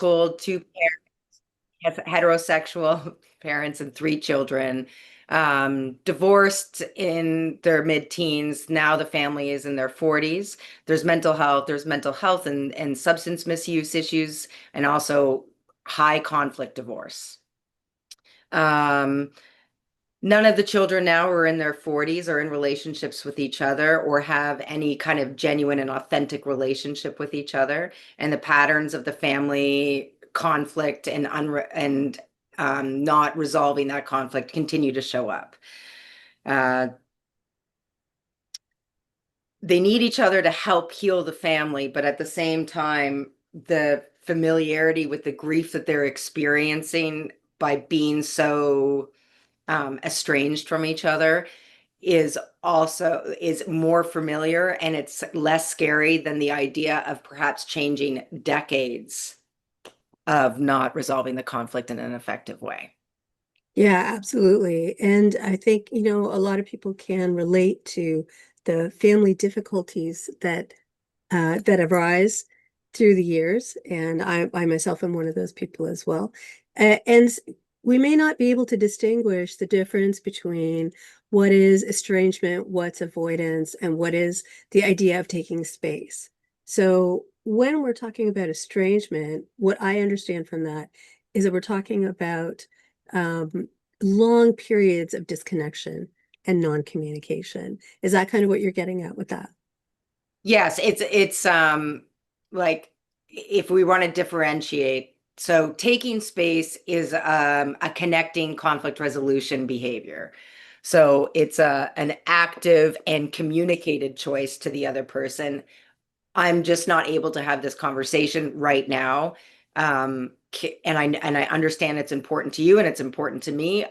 household, two heterosexual parents and three children, divorced in their mid-teens. Now the family is in their 40s. There's mental health and substance misuse issues, and also high conflict divorce. Um, None of the children now are in their 40s are in relationships with each other or have any kind of genuine and authentic relationship with each other. And the patterns of the family conflict and not resolving that conflict continue to show up. Uh, they need each other to help heal the family, but at the same time, the familiarity with the grief that they're experiencing by being so estranged from each other is more familiar, and it's less scary than the idea of perhaps changing decades of not resolving the conflict in an effective way. Yeah, absolutely. And I think, a lot of people can relate to the family difficulties that arise through the years. And I myself am one of those people as well. And we may not be able to distinguish the difference between what is estrangement, what's avoidance, and what is the idea of taking space. So when we're talking about estrangement, what I understand from that is that we're talking about um, long periods of disconnection and non-communication. Is that kind of what you're getting at with that? Yes, it's like if we want to differentiate, so taking space is a connecting conflict resolution behavior. So it's an active and communicated choice to the other person. I'm just not able to have this conversation right now. And I understand it's important to you and it's important to me.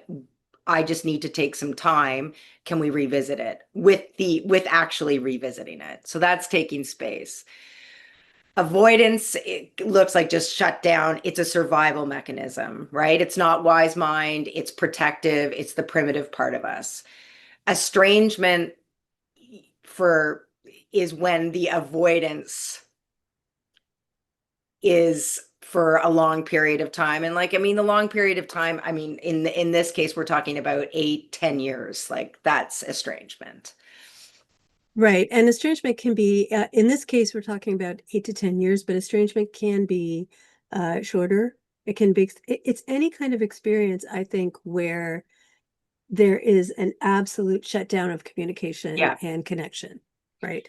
I just need to take some time. Can we revisit it with actually revisiting it? So that's taking space. Avoidance, it looks like just shut down. It's a survival mechanism, right? It's not wise mind, it's protective, it's the primitive part of us. Estrangement for is when the avoidance is for a long period of time. And like, I mean, the long period of time, I mean, in this case, we're talking about 8, 10 years. Like that's estrangement. Right. And estrangement can be, in this case, we're talking about 8 to 10 years, but estrangement can be shorter. It can be, it's any kind of experience, I think, where there is an absolute shutdown of communication Yeah. and connection. Right.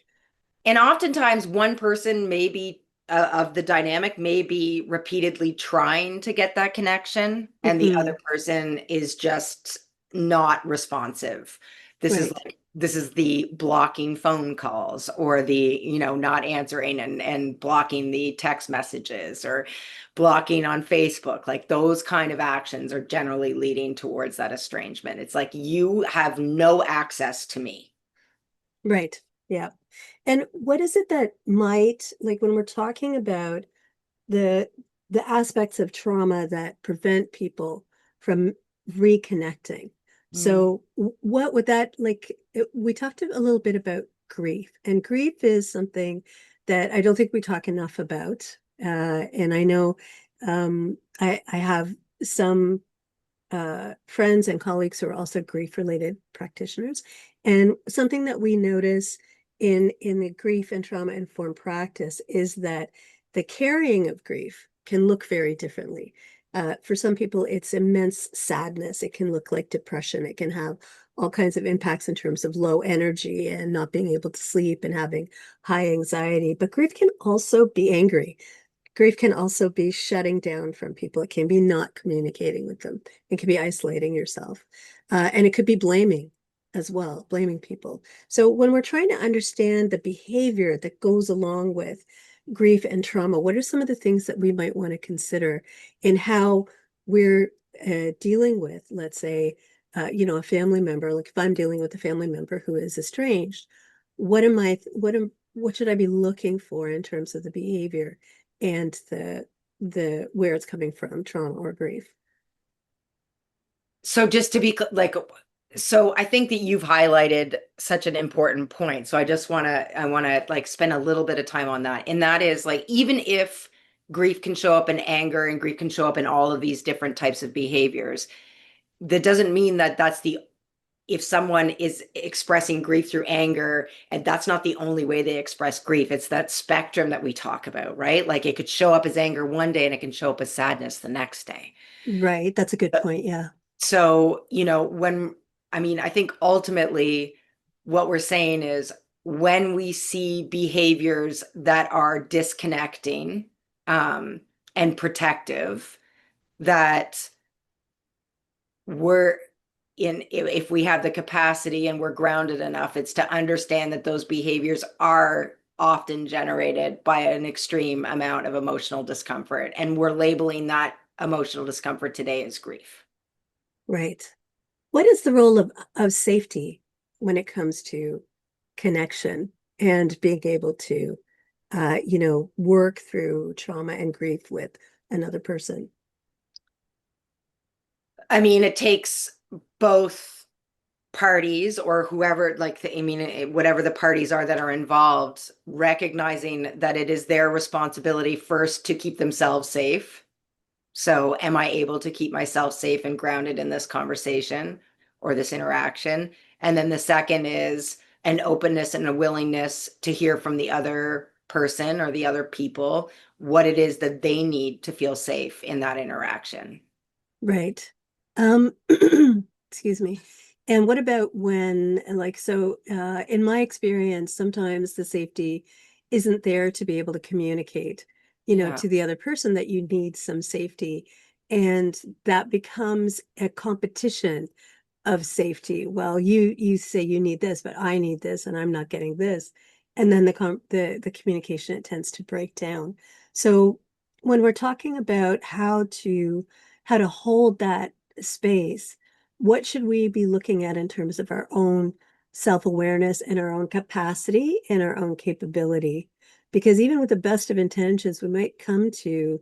And oftentimes one person maybe of the dynamic may be repeatedly trying to get that connection, and the other Hmm. person is just not responsive. Right. This is the blocking phone calls, or the, not answering and blocking the text messages, or blocking on Facebook. Like those kind of actions are generally leading towards that estrangement. It's like you have no access to me. Right. Yeah. And what is it that might, like when we're talking about the the aspects of trauma that prevent people from reconnecting. Mm. So what would that like we talked a little bit about grief, and grief is something that I don't think we talk enough about. And I know I have some friends and colleagues who are also grief related practitioners. And something that we notice in the grief and trauma informed practice is that the carrying of grief can look very differently. For some people, it's immense sadness. It can look like depression. It can have all kinds of impacts in terms of low energy and not being able to sleep and having high anxiety. But grief can also be angry. Grief can also be shutting down from people. It can be not communicating with them. It can be isolating yourself. And it could be blaming as well, blaming people. So when we're trying to understand the behavior that goes along with grief and trauma, what are some of the things that we might want to consider in how we're dealing with, let's say, a family member? Like if I'm dealing with a family member who is estranged, what should I be looking for in terms of the behavior and the where it's coming from, trauma or grief? So just to be like, so I think that you've highlighted such an important point. So I want to like spend a little bit of time on that. And that is like, even if grief can show up in anger and grief can show up in all of these different types of behaviors. That doesn't mean that if someone is expressing grief through anger, and that's not the only way they express grief. It's that spectrum that we talk about, right? Like it could show up as anger one day and it can show up as sadness the next day. Right. That's a good point. Yeah. So, I think ultimately what we're saying is when we see behaviors that are disconnecting, and protective, that we're if we have the capacity and we're grounded enough, it's to understand that those behaviors are often generated by an extreme amount of emotional discomfort. And we're labeling that emotional discomfort today as grief. Right. What is the role of safety when it comes to connection and being able to, work through trauma and grief with another person? I mean, it takes both parties or whoever, whatever the parties are that are involved, recognizing that it is their responsibility first to keep themselves safe. So, am I able to keep myself safe and grounded in this conversation or this interaction? And then the second is an openness and a willingness to hear from the other person or the other people what it is that they need to feel safe in that interaction. Right. Excuse me. And what about when, like, so in my experience, sometimes the safety isn't there to be able to communicate, Yeah. to the other person that you need some safety. And that becomes a competition of safety. Well, you say you need this, but I need this, and I'm not getting this. And then the communication, it tends to break down. So when we're talking about how to hold that space, what should we be looking at in terms of our own self-awareness and our own capacity and our own capability? Because even with the best of intentions, we might come to,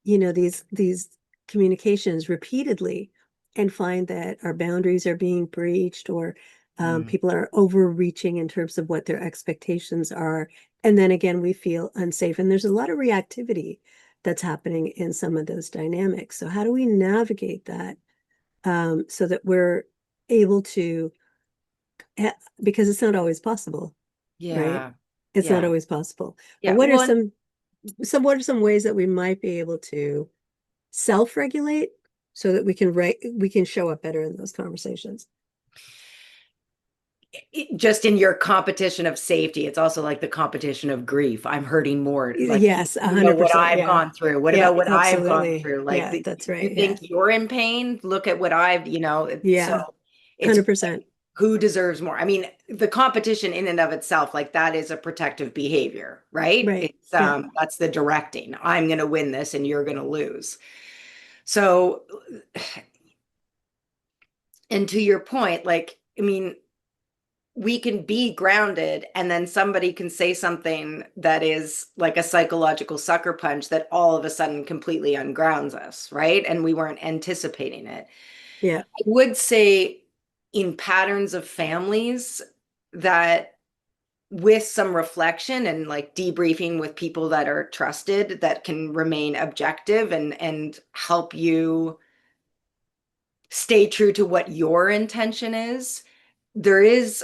these communications repeatedly and find that our boundaries are being breached, or Mm. people are overreaching in terms of what their expectations are. And then again, we feel unsafe. And there's a lot of reactivity that's happening in some of those dynamics. So how do we navigate that, so that we're able to, because it's not always possible, right? Yeah. It's not Yeah. always possible. But Yeah. Well, what are some ways that we might be able to self-regulate so that we can show up better in those conversations? just in your competition of safety, it's also like the competition of grief. I'm hurting more. Like, Yes, what 100%. I've Yeah. gone through. What Yeah, about what I've gone absolutely. through? Like, Yeah, that's you right. Yeah. think you're in pain? Look at what so Yeah, it's 100%. who deserves more. I mean, the competition in and of itself, like that is a protective behavior, right? Right. It's Yeah. that's the directing. I'm going to win this and you're going to lose. So, and to your point, like, I mean, we can be grounded and then somebody can say something that is like a psychological sucker punch that all of a sudden completely ungrounds us, right? And we weren't anticipating it. Yeah. I would say in patterns of families that with some reflection and like debriefing with people that are trusted that can remain objective and help you stay true to what your intention is, there is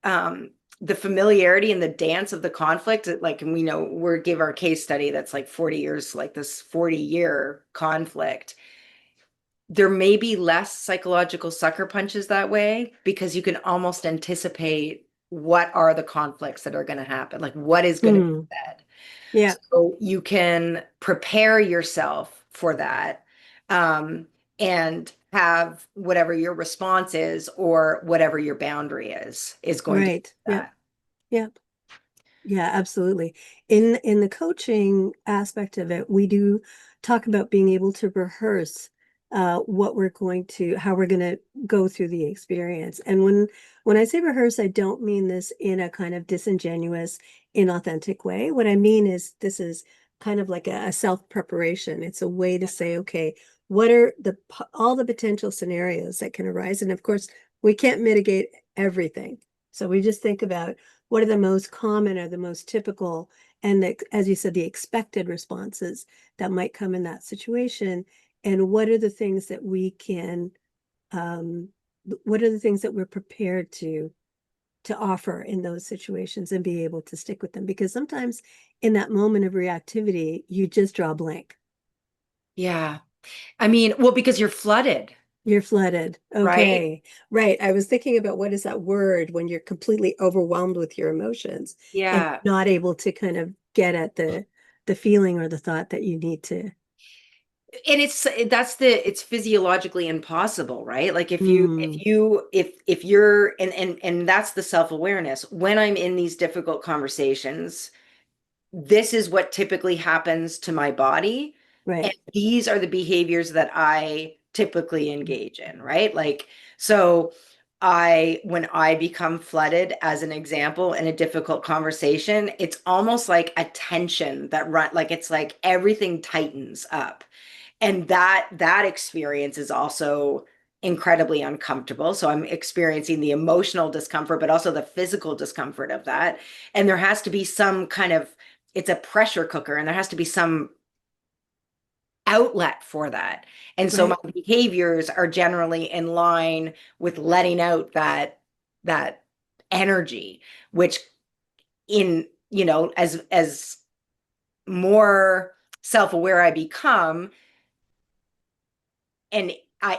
um the familiarity and the dance of the conflict. Like, and we know we're give our case study that's like 40 years, like this 40-year conflict. There may be less psychological sucker punches that way because you can almost anticipate what are the conflicts that are going to happen, like what is going to be Mm. said. Yeah. So you can prepare yourself for that, and have whatever your response is or whatever your boundary is going to be Right. Yeah. that. Yeah. Yeah, absolutely. In the coaching aspect of it, we do talk about being able to rehearse how we're going to go through the experience. And when I say rehearse, I don't mean this in a kind of disingenuous, inauthentic way. What I mean is this is kind of like a self-preparation. It's a way to say, okay, what are all the potential scenarios that can arise? And of course, we can't mitigate everything. So we just think about what are the most common or the most typical, and as you said, the expected responses that might come in that situation, and what are the things that we can, um, what are the things that we're prepared to offer in those situations and be able to stick with them, because sometimes in that moment of reactivity, you just draw blank. Yeah. I mean, well, because you're flooded, You're flooded. right? Okay. Right. I was thinking about what is that word when you're completely overwhelmed with your emotions and Yeah. not able to kind of get at the feeling or the thought that you need to. And it's physiologically impossible, right? Like Mm, if you're and that's the self-awareness. When I'm in these difficult conversations, this is what typically happens to my body. And right. these are the behaviors that I typically engage in, right? Like, so when I become flooded, as an example, in a difficult conversation, it's almost like a tension like it's like everything tightens up. And that experience is also incredibly uncomfortable. So I'm experiencing the emotional discomfort, but also the physical discomfort of that. And there has to be some kind of, it's a pressure cooker, and there has to be some outlet for that. And so my Right. behaviors are generally in line with letting out that energy, which in, as more self-aware I become, and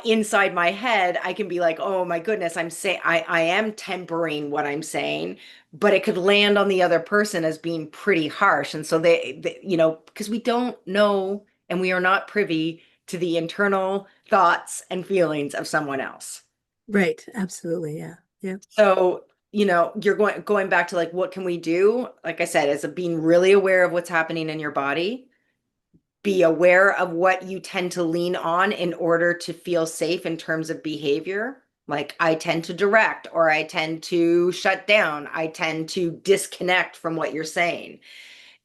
inside my head, I can be like, oh my goodness, I am tempering what I'm saying, but it could land on the other person as being pretty harsh. And so because we don't know and we are not privy to the internal thoughts and feelings of someone else. Right. Absolutely. Yeah. Yeah. So, you're going back to like, what can we do? Like I said, is being really aware of what's happening in your body, be aware of what you tend to lean on in order to feel safe in terms of behavior. Like I tend to direct, or I tend to shut down, I tend to disconnect from what you're saying.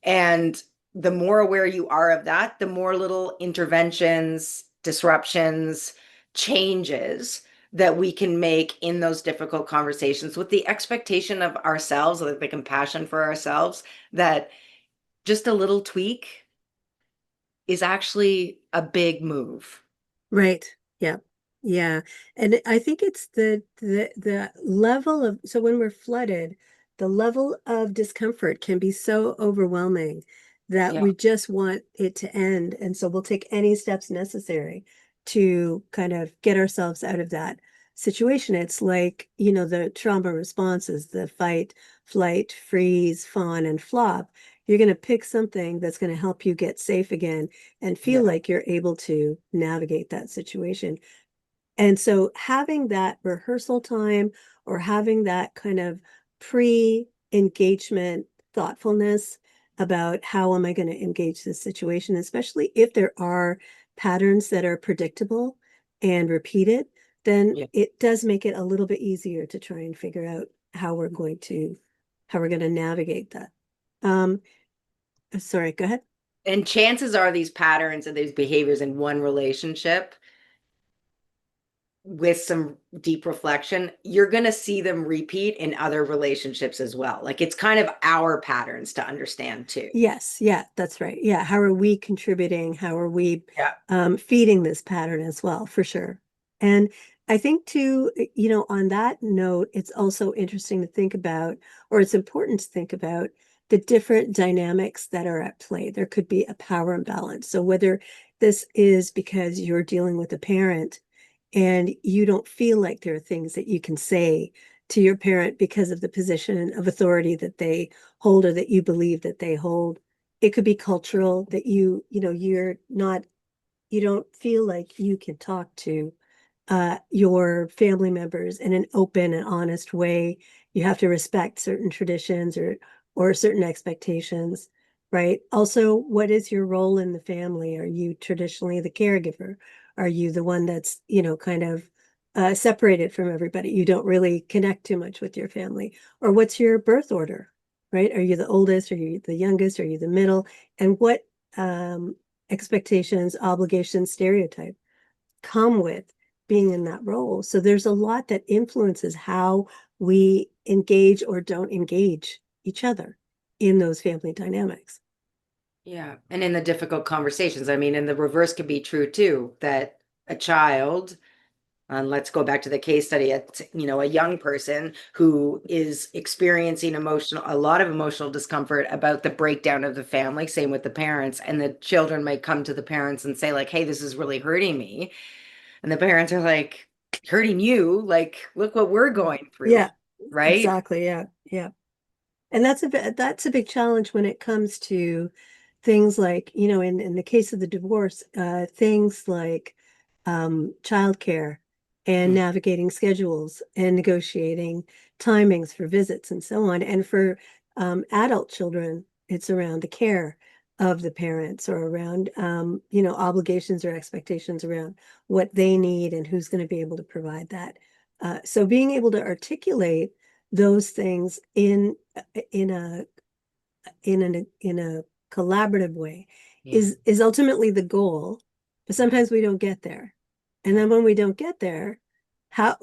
And the more aware you are of that, the more little interventions, disruptions, changes that we can make in those difficult conversations with the expectation of ourselves, like the compassion for ourselves, that just a little tweak is actually a big move. Right. Yeah. Yeah. And I think it's the level of, so when we're flooded, the level of discomfort can be so overwhelming that Yeah. we just want it to end. And so we'll take any steps necessary to kind of get ourselves out of that situation. It's like, the trauma responses, the fight, flight, freeze, fawn, and flop. You're going to pick something that's going to help you get safe again and feel Yeah. like you're able to navigate that situation. And so having that rehearsal time or having that kind of pre-engagement thoughtfulness about how am I going to engage this situation, especially if there are patterns that are predictable and repeated, then Yeah. it does make it a little bit easier to try and figure out how we're going to navigate that. Um, Sorry, go ahead. And chances are these patterns and these behaviors in one relationship with some deep reflection, you're going to see them repeat in other relationships as well. Like it's kind of our patterns to understand too. Yes, yeah, that's right. Yeah, how are we contributing? How are we Yeah. feeding this pattern as well, for sure. And I think too, on that note, it's also interesting to think about, or it's important to think about the different dynamics that are at play. There could be a power imbalance. So whether this is because you're dealing with a parent and you don't feel like there are things that you can say to your parent because of the position of authority that they hold or that you believe that they hold. It could be cultural that you don't feel like you can talk to your family members in an open and honest way. You have to respect certain traditions or certain expectations, right? Also, what is your role in the family? Are you traditionally the caregiver? Are you the one that's, kind of separated from everybody? You don't really connect too much with your family. Or what's your birth order, right? Are you the oldest? Are you the youngest? Are you the middle? And what expectations, obligations, stereotype come with being in that role. So there's a lot that influences how we engage or don't engage each other. in those family dynamics. Yeah. And in the difficult conversations, I mean, and the reverse could be true too, that a child, and let's go back to the case study, a young person who is experiencing a lot of emotional discomfort about the breakdown of the family, same with the parents, and the children might come to the parents and say like, hey, this is really hurting me. And the parents are like, hurting you? Like, look what we're going through, Yeah, right? exactly. Yeah, yeah. And that's a big challenge when it comes to things like, in the case of the divorce, things like childcare and Mm. navigating schedules and negotiating timings for visits and so on. And for adult children, it's around the care of the parents, or around obligations or expectations around what they need and who's going to be able to provide that. So being able to articulate those things in a in a collaborative way Yeah. is ultimately the goal, but sometimes we don't get there. And Yeah. then when we don't get there, how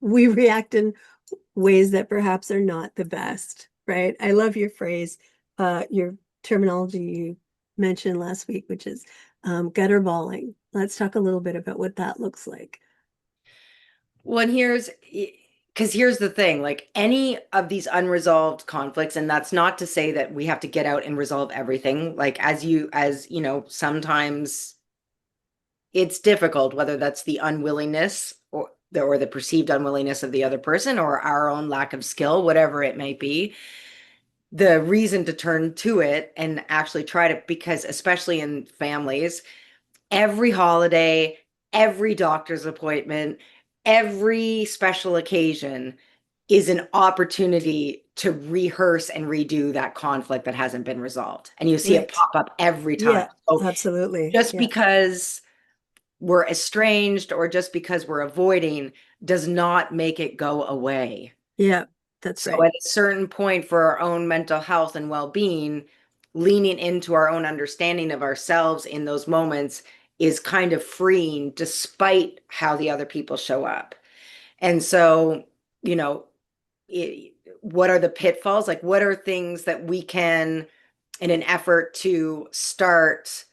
we react in ways that perhaps are not the best, right? I love your phrase, your terminology you mentioned last week, which is gutterballing. Let's talk a little bit about what that looks like. Well, and here's the thing, like any of these unresolved conflicts, and that's not to say that we have to get out and resolve everything. Like sometimes it's difficult, whether that's the unwillingness or the perceived unwillingness of the other person or our own lack of skill, whatever it may be. The reason to turn to it and actually try to, because especially in families, every holiday, every doctor's appointment, every special occasion is an opportunity to rehearse and redo that conflict that hasn't been resolved. And you see it Right. pop up every time. Yeah, So absolutely. just Yeah. because we're estranged or just because we're avoiding does not make it go away. Yeah, that's So right. at a certain point for our own mental health and well-being, leaning into our own understanding of ourselves in those moments is kind of freeing despite how the other people show up. And so, you know, what are the pitfalls? Like, what are things that we can, in an effort to start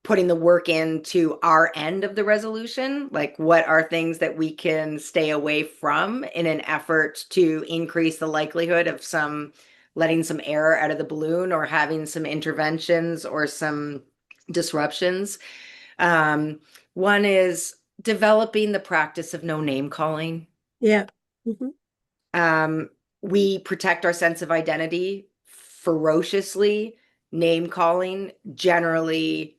putting the work into our end of the resolution? Like, what are things that we can stay away from in an effort to increase the likelihood of letting some air out of the balloon or having some interventions or some disruptions? Um, One is developing the practice of no name calling. Yeah. Hmm. Um, we protect our sense of identity ferociously. Name calling generally,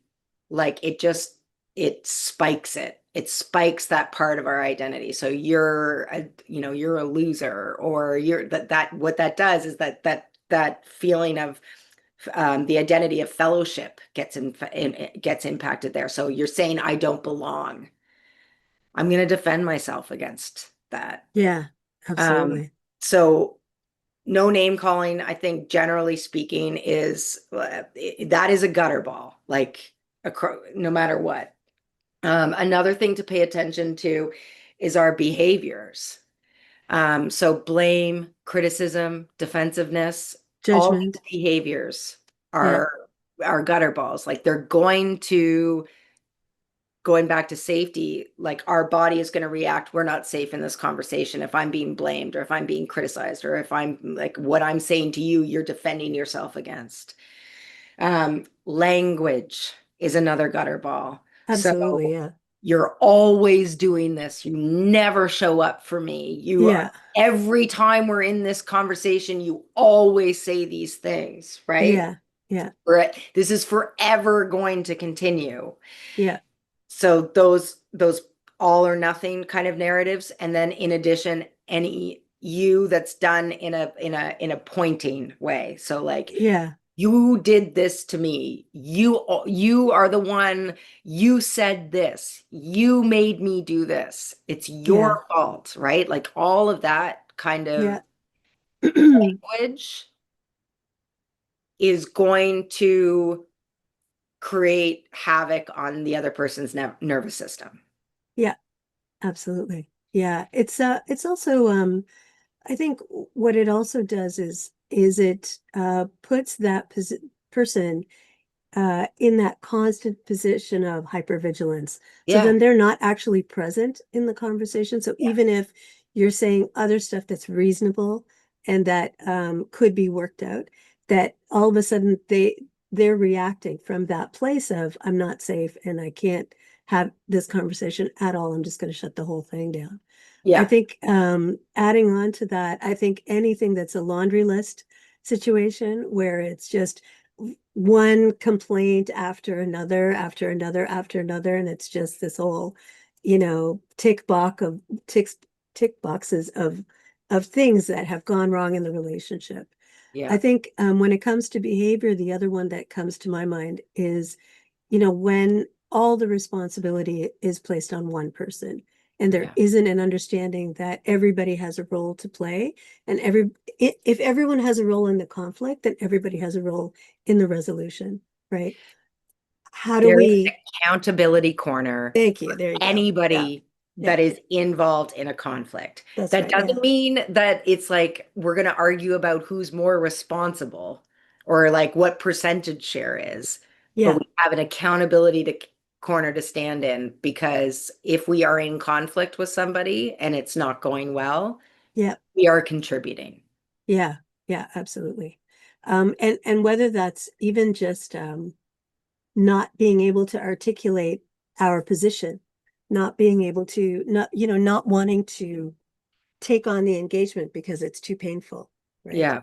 like it spikes it. It spikes that part of our identity. So you're a loser, or that what that does is that feeling of the identity of fellowship gets impacted there. So you're saying I don't belong. I'm going to defend myself against that. Yeah, Um, absolutely. so no name calling, I think generally speaking, that is a gutter ball, like no matter what. Another thing to pay attention to is our behaviors. So blame, criticism, defensive-ness, all Judgment. these behaviors Yeah. are gutter balls. Like they're going to going back to safety, like our body is going to react. We're not safe in this conversation if I'm being blamed or if I'm being criticized or if I'm like what I'm saying to you, you're defending yourself against. Language is another gutter ball. So Absolutely. Yeah. you're always doing this. You never show up for me. Yeah. Every time we're in this conversation, you always say these things, right? Yeah. Yeah. This is forever going to continue. Yeah. So those all or nothing kind of narratives, and then in addition, any you that's done in a pointing way. So like Yeah. you did this to me. You are the one. You said this. You made me do this. It's Yeah. your fault, right? Like all of that kind of Yeah. language is going to create havoc on the other person's nervous system. Yeah. Absolutely. Yeah. It's also I think what it also does is it puts that person in that constant position of hypervigilance. So Yeah. then they're not actually present in the conversation. So Yeah. even if you're saying other stuff that's reasonable and that could be worked out, that all of a sudden they're reacting from that place of I'm not safe and I can't have this conversation at all. I'm just going to shut the whole thing down. I Yeah. think adding on to that, I think anything that's a laundry list situation where it's just one complaint after another, after another, after another, and it's just this whole, tick boxes of things that have gone wrong in the relationship. I Yeah. think when it comes to behavior, the other one that comes to my mind is when all the responsibility is placed on one person and there Yeah. isn't an understanding that everybody has a role to play and if everyone has a role in the conflict, then everybody has a role in the resolution, right? How do There is an we accountability corner Thank you. There you go. Yeah. anybody Yeah. that is involved in a conflict. That's That right. Yeah. doesn't mean that it's like we're going to argue about who's more responsible or like what percentage share is, but Yeah. we have an accountability to corner to stand in because if we are in conflict with somebody and it's not going well, Yeah. we are contributing. Yeah. Yeah. Absolutely. And whether that's even just not being able to articulate our position, not being able to not wanting to take on the engagement because it's too painful, right? Yeah.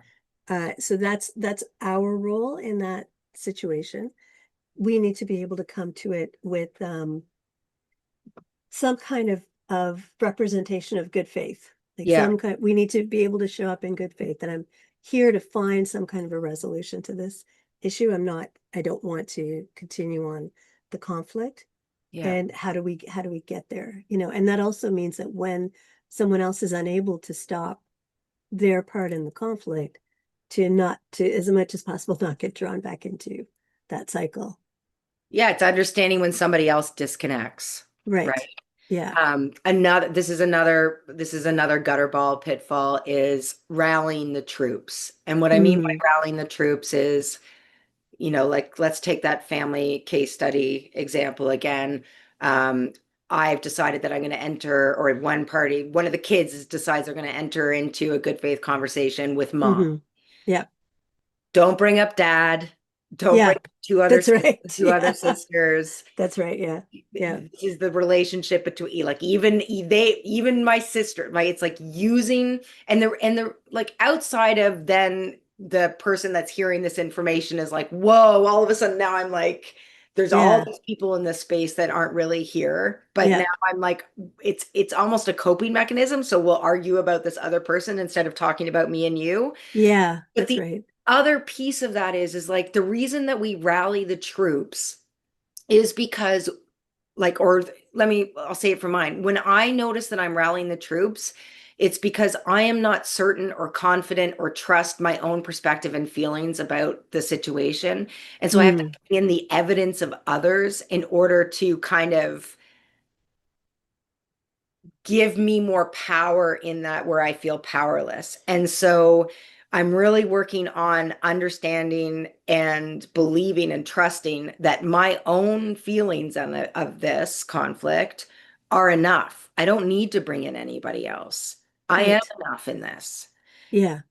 So that's our role in that situation. We need to be able to come to it with some kind of representation of good faith. Like Yeah. some kind, we need to be able to show up in good faith that I'm here to find some kind of a resolution to this issue. I don't want to continue on the conflict. Yeah. And how do we get there? And that also means that when someone else is unable to stop their part in the conflict, to not to as much as possible not get drawn back into that cycle. Yeah, it's understanding when somebody else disconnects, Right. right? Yeah. This is another gutter ball pitfall is rallying the troops. And what I mean by Mm. rallying the troops is, like let's take that family case study example again. Um, I've decided that I'm going to enter, or one of the kids decides they're going to enter into a good faith conversation with mom. Hmm. Yeah. Don't bring up dad. Don't bring Yeah. up two other That's sis- right. two other Yeah. sisters. That's right. Yeah. Yeah. This is the relationship between like even my sister, like it's like using and the like outside of then the person that's hearing this information is like, whoa, all of a sudden now I'm like, there's all Yeah. these people in this space that aren't really here. But now Yeah. I'm like, it's almost a coping mechanism. So we'll argue about this other person instead of talking about me and you. Yeah. But That's the right. other piece of that is like the reason that we rally the troops is because like or I'll say it for mine. When I notice that I'm rallying the troops, it's because I am not certain or confident or trust my own perspective and feelings about the situation. And so I have to Mm. bring in the evidence of others in order to kind of give me more power in that where I feel powerless. And so I'm really working on understanding and believing and trusting that my own feelings of this conflict are enough. I don't need to bring in anybody else. I am Right. enough in this. Yeah.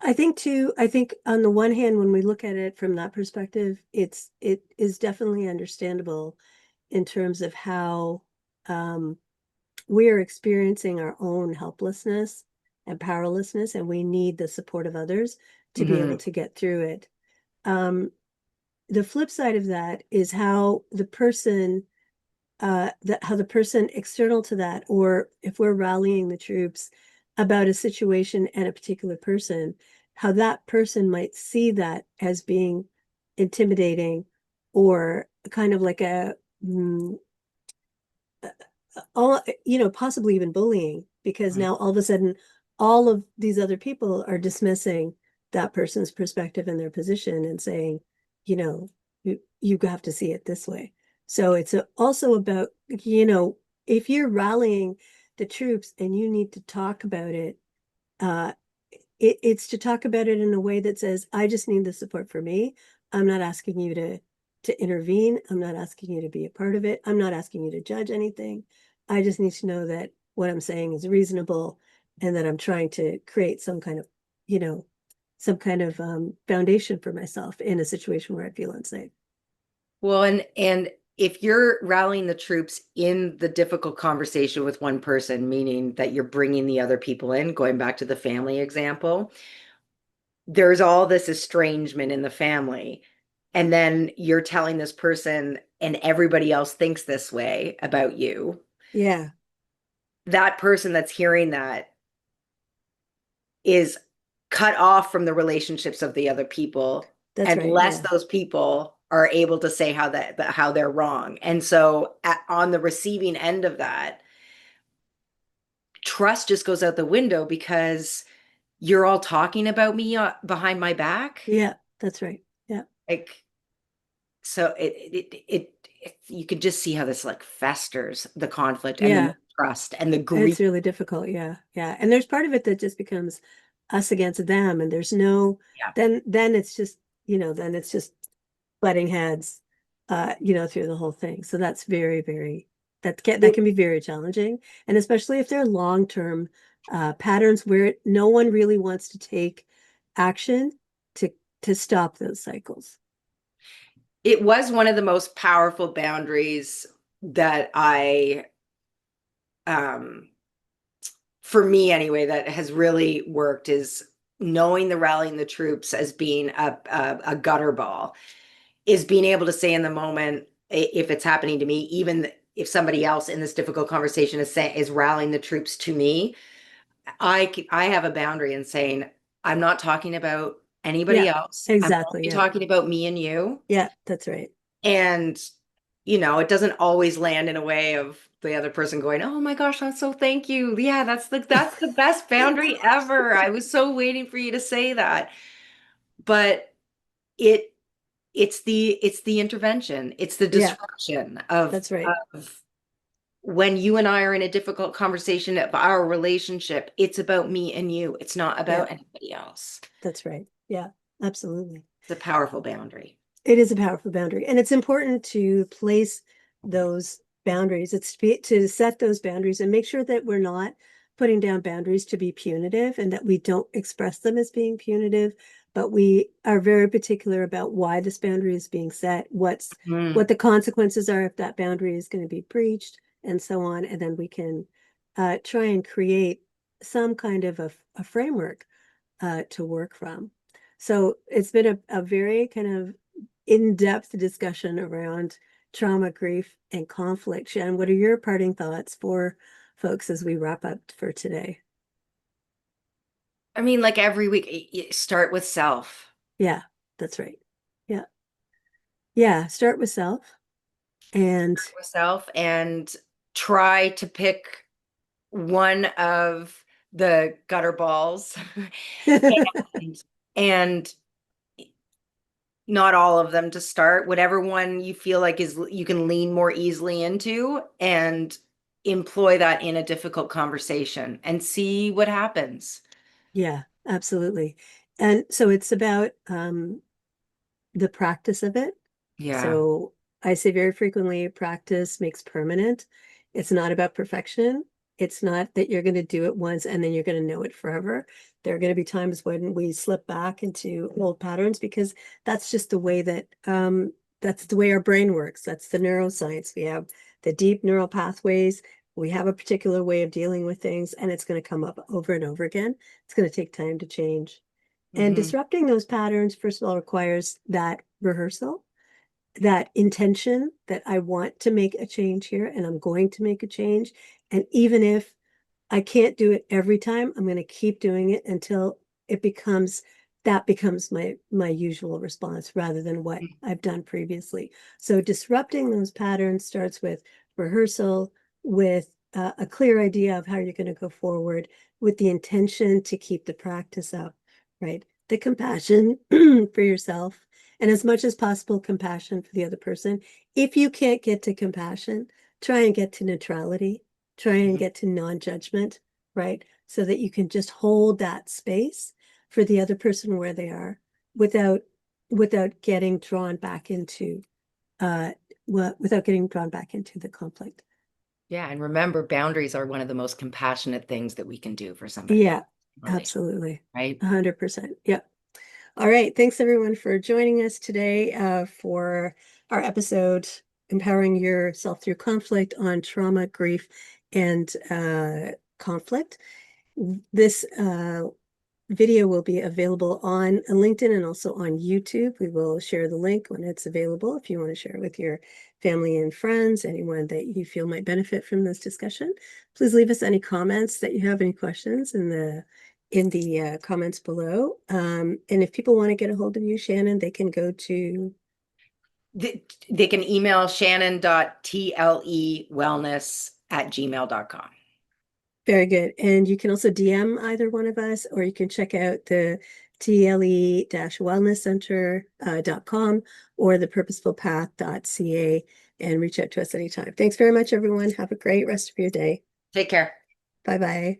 I think too, I think on the one hand, when we look at it from that perspective, it is definitely understandable in terms of how um, we are experiencing our own helplessness and powerlessness, and we need the support of others to be able Mhm. to get through it. The flip side of that is how the person external to that, or if we're rallying the troops about a situation and a particular person, how that person might see that as being intimidating or kind of like mm, possibly even bullying, because now all of a sudden, all of these other people are dismissing that person's perspective and their position and saying, you know, you have to see it this way. So it's also about, if you're rallying the troops and you need to talk about it, uh, it's to talk about it in a way that says, I just need the support for me. I'm not asking you to intervene. I'm not asking you to be a part of it. I'm not asking you to judge anything. I just need to know that what I'm saying is reasonable and that I'm trying to create some kind of, you know, some kind of foundation for myself in a situation where I feel unsafe. Well, and if you're rallying the troops in the difficult conversation with one person, meaning that you're bringing the other people in, going back to the family example, there's all this estrangement in the family. And then you're telling this person, and everybody else thinks this way about you. Yeah, That person that's hearing that is cut off from the relationships of the other people that's right. unless Yeah. those people are able to say how they're wrong. And so on the receiving end of that, trust just goes out the window because you're all talking about me behind my back. Yeah, that's right. Yeah. Like, so you could just see how this like festers, the conflict and the Yeah. trust and the grief. It's really difficult. Yeah. Yeah. And there's part of it that just becomes us against them. And there's no, Yeah. then it's just, then it's just butting heads, through the whole thing. So that's very, very, that can be very challenging. And especially if they're long-term patterns where no one really wants to take action to, to stop those cycles. It was one of the most powerful boundaries that um, for me anyway, that has really worked is knowing the rallying the troops as being a gutter ball, is being able to say in the moment, if it's happening to me, even if somebody else in this difficult conversation is rallying the troops to me, I have a boundary in saying, I'm not talking about anybody Yeah, else. I'm exactly. only Yeah. talking about me and you. Yeah, that's right. And, it doesn't always land in a way of the other person going, "Oh my gosh, that's so thank you. Yeah, that's the best boundary ever. I was so waiting for you to say that." But it it's the intervention. It's the Yeah, disruption of that's right. when you and I are in a difficult conversation of our relationship, it's about me and you. It's not Yeah, about anybody else. that's right. Yeah, absolutely. It's a powerful boundary. It is a powerful boundary, and it's important to place those boundaries. To set those boundaries and make sure that we're not putting down boundaries to be punitive and that we don't express them as being punitive, but we are very particular about why this boundary is being set, what Mm. the consequences are if that boundary is going to be breached, and so on. And then we can try and create some kind of a framework to work from. So it's been a very kind of in-depth discussion around trauma, grief, and conflict. Shannon, what are your parting thoughts for folks as we wrap up for today? I mean, like every week, start with self. Yeah, that's right. Yeah. Yeah. Start with self and With self and try to pick one of the gutter balls and, and not all of them to start, whatever one you feel like is you can lean more easily into and employ that in a difficult conversation and see what happens. yeah, absolutely. And so it's about the practice of it. Yeah. So I say very frequently, practice makes permanent. It's not about perfection. It's not that you're going to do it once and then you're going to know it forever. There are going to be times when we slip back into old patterns because that's just the way that's the way our brain works. That's the neuroscience. We have the deep neural pathways. We have a particular way of dealing with things, and it's going to come up over and over again. It's going to take time to change. And Hmm. disrupting those patterns, first of all, requires that rehearsal, that intention that I want to make a change here and I'm going to make a change. And even if I can't do it every time, I'm going to keep doing it until it becomes my usual response rather than what I've done previously. So disrupting those patterns starts with rehearsal, with a clear idea of how you're going to go forward, with the intention to keep the practice up, right? The compassion for yourself, and as much as possible, compassion for the other person. If you can't get to compassion, try and get to neutrality, try and get to non-judgment, right? So that you can just hold that space for the other person where they are without getting drawn back into without getting drawn back into the conflict. Yeah, and remember, boundaries are one of the most compassionate things that we can do for somebody else Yeah, in a relationship, absolutely. right? 100%. Yeah. All right. Thanks everyone for joining us today for our episode, Empowering Yourself Through Conflict on Trauma, Grief, and Conflict. This video will be available on LinkedIn and also on YouTube. We will share the link when it's available if you want to share it with your family and friends, anyone that you feel might benefit from this discussion. Please leave us any comments that you have, any questions in the comments below. And if people want to get a hold of you, Shannon, they can go to They can email shannon.tlewellness@gmail.com. Very good. And you can also DM either one of us, or you can check out the tle-wellnesscenter.com or the purposefulpath.ca and reach out to us anytime. Thanks very much, everyone. Have a great rest of your day. Take care. Bye-bye.